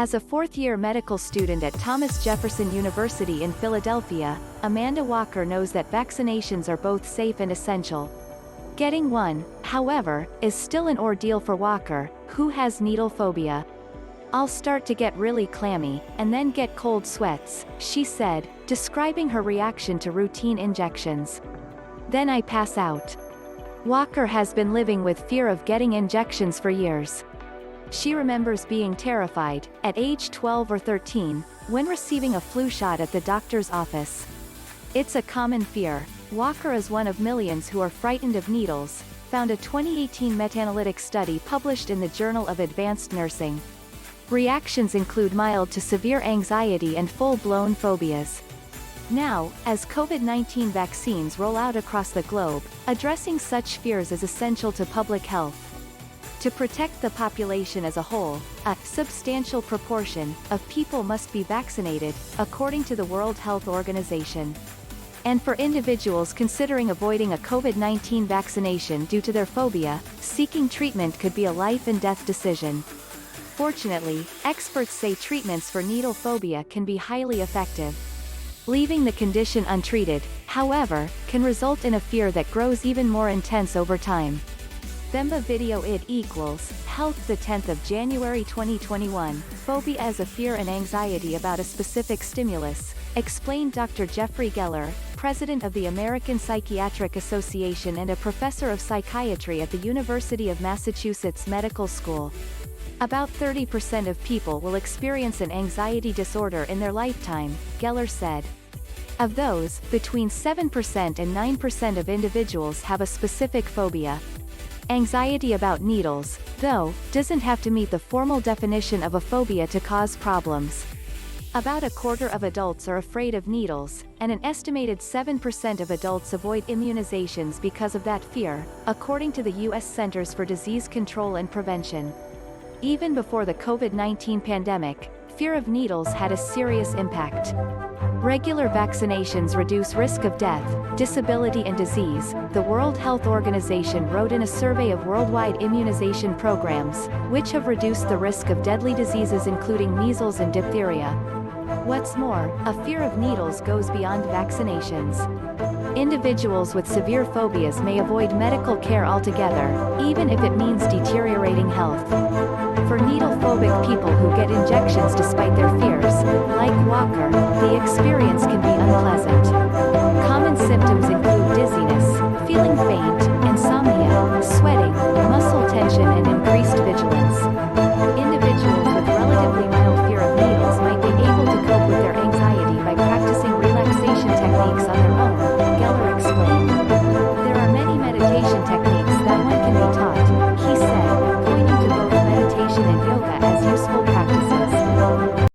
As a fourth-year medical student at Thomas Jefferson University in Philadelphia, Amanda Walker knows that vaccinations are both safe and essential. Getting one, however, is still an ordeal for Walker, who has needle phobia. "I'll start to get really clammy, and then get cold sweats," she said, describing her reaction to routine injections. "Then I pass out." Walker has been living with fear of getting injections for years. She remembers being terrified, at age 12 or 13, when receiving a flu shot at the doctor's office. It's a common fear. Walker is one of millions who are frightened of needles, found a 2018 metanalytic study published in the Journal of Advanced Nursing. Reactions include mild to severe anxiety and full-blown phobias. Now, as COVID-19 vaccines roll out across the globe, addressing such fears is essential to public health. To protect the population as a whole, a substantial proportion of people must be vaccinated, according to the World Health Organization. And for individuals considering avoiding a COVID-19 vaccination due to their phobia, seeking treatment could be a life-and-death decision. Fortunately, experts say treatments for needle phobia can be highly effective. Leaving the condition untreated, however, can result in a fear that grows even more intense over time. Vemba-video id equals, Health the 10th of January 2021, phobia as a fear and anxiety about a specific stimulus, explained Dr. Jeffrey Geller, president of the American Psychiatric Association and a professor of psychiatry at the University of Massachusetts Medical School. About 30% of people will experience an anxiety disorder in their lifetime, Geller said. Of those, between 7% and 9% of individuals have a specific phobia. Anxiety about needles, though, doesn't have to meet the formal definition of a phobia to cause problems. About a quarter of adults are afraid of needles, and an estimated 7% of adults avoid immunizations because of that fear, according to the U.S. Centers for Disease Control and Prevention. Even before the COVID-19 pandemic, fear of needles had a serious impact. Regular vaccinations reduce risk of death, disability and disease, the World Health Organization wrote in a survey of worldwide immunization programs, which have reduced the risk of deadly diseases including measles and diphtheria. What's more, a fear of needles goes beyond vaccinations. Individuals with severe phobias may avoid medical care altogether, even if it means deteriorating health. For needle-phobic people who get injections despite their fears, like Walker, the experience can be unpleasant. Common symptoms include